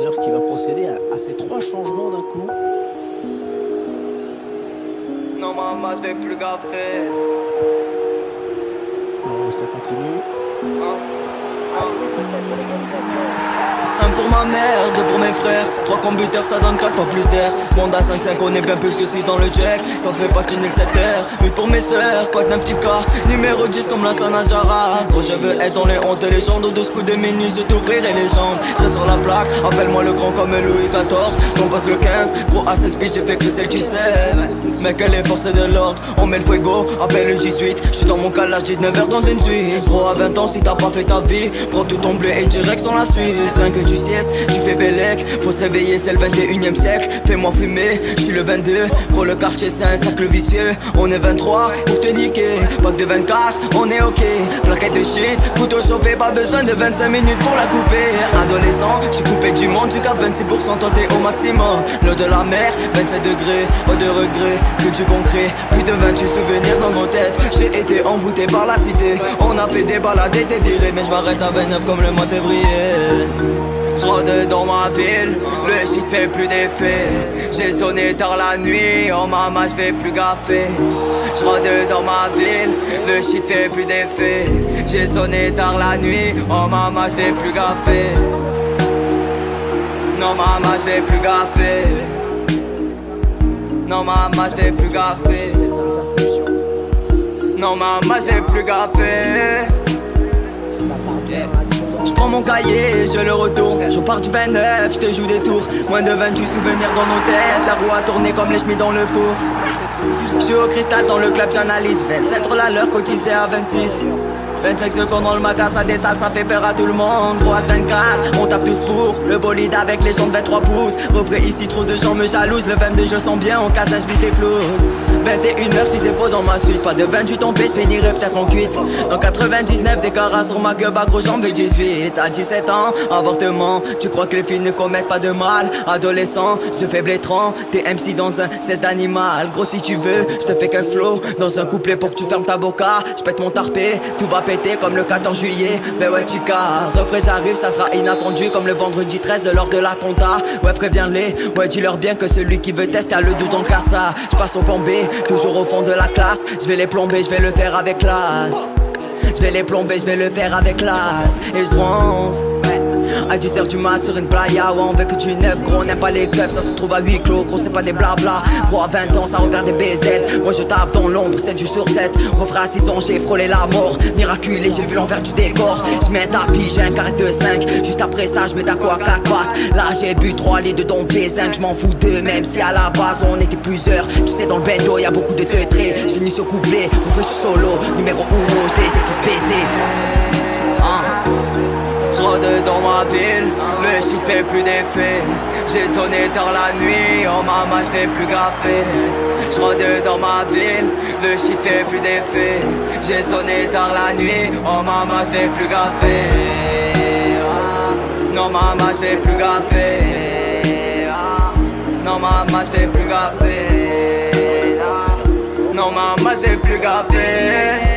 l'entraîneur qui va procéder à ces 3 changements d'un coup. Non maman, je vais plus gaffer. Oh, ça continue. Un pour ma mère, deux pour mes frères. 3 computers ça donne 4 fois plus d'air. Monde à 5-5 on est bien plus que 6 dans le jack. Ça fait patiner le 7R. 8 pour mes sœurs, quoi de 9 petits cas. Numéro 10 comme la Sanadjara. Gros je veux être dans les 11 de légende. Au 12 coups de minus, je t'ouvrirai les jambes. Très sur la plaque, appelle-moi le grand comme Louis XIV. On passe le 15, gros à 16 piges, j'ai fait que celle qui sait. Mec elle est force de l'ordre, on met le fuego, appelle le 18. J'suis dans mon calage 19h dans une suite. Gros à 20 ans si t'as pas fait ta vie, prends tout ton bleu et direct sur la Suisse. Rien que tu siestes, tu fais bellec. Faut se réveiller, c'est le 21e siècle. Fais-moi fumer, j'suis le 22. Gros le quartier c'est un cercle vicieux. On est 23 pour te niquer. Pack de 24, on est ok. Plaquette de shit, couteau chauffé, pas besoin de 25 minutes pour la couper. Adolescent, j'suis coupé du monde, tu capes 26% tenté au maximum. L'eau de la mer, 27 degrés, pas de regret, que du concret. Plus de 28 souvenirs dans nos têtes. J'ai été envoûté par la cité. On a fait des balades et des virées, mais j'm'arrête à 29 comme le mois de février. J'rôde dans ma ville, le shit fait plus d'effet. J'ai sonné tard la nuit, oh maman j'fais plus gaffer. J'rôde dans ma ville, le shit fait plus d'effet. J'ai sonné tard la nuit, oh maman j'fais plus gaffer. Non maman j'fais plus gaffer. Non maman j'fais plus gaffer. Non maman j'fais plus gaffer. J'prends mon cahier, je le retourne. Je pars du 29, je te joue des tours. Moins de 28 souvenirs dans nos têtes. La roue a tourné comme les chemises dans le four. J'suis au cristal dans le club, j'analyse 27 la l'heure cotisé à 26. 25 secondes dans le magasin, ça détale, ça fait peur à tout le monde. Gros H24, on tape tous pour le bolide avec les jambes 23 pouces. Refrais ici, trop de gens me jalousent. Le 22 je sens bien, on casse un j'bisse des flouses. 21h, je suis épaules dans ma suite. Pas de 28 tombé, j'finirai peut-être en cuite. Dans 99, des caras sur ma gueule, gros j'en veux 18. À 17 ans, avortement. Tu crois que les filles ne commettent pas de mal? Adolescent, je fais blétrant. T'es MC dans un 16 d'animal. Gros si tu veux, je te fais 15 flow. Dans un couplet pour que tu fermes ta boca. J'pète mon tarpé, tout va péter comme le 14 juillet. Ben ouais tu cas, refrais j'arrive, ça sera inattendu comme le vendredi 13 lors de la compta. Ouais préviens-les, ouais dis-leur bien que celui qui veut tester a le dos dans le cassa. J'passe au plan B, toujours au fond de la classe. J'vais les plomber, j'vais le faire avec classe. J'vais les plomber, j'vais le faire avec classe. Et j'bronze à 10h du mat sur une playa, ouais on veut que tu neuf. Gros on n'aime pas les keufs, ça se retrouve à huis clos. Gros c'est pas des blabla, gros à 20 ans ça regarde des BZ. Moi je tape dans l'ombre, 7 jours sur 7. Refrais à 6 ans j'ai frôlé la mort. Miraculé j'ai vu l'envers du décor. J'mets un tapis, j'ai un carré de 5. Juste après ça j'mets ta quoi 4 pattes. Là j'ai bu 3 litres de ton V5. J'm'en fous d'eux même si à la base on était plusieurs. Tu sais dans le bendo y'a beaucoup de teutrés. J'finis ce couplet, refrais je suis solo. Numéro 1, je les ai tous baisés. J'rôde dans ma ville, le shit fait plus d'effet. J'ai sonné tard la nuit, oh maman j'fais plus gaffer. J'rôde dans ma ville, le shit fait plus d'effet. J'ai sonné tard la nuit, oh maman j'fais plus gaffer. Non maman j'fais plus gaffer. Non maman j'fais plus gaffer. Non maman j'fais plus gaffer.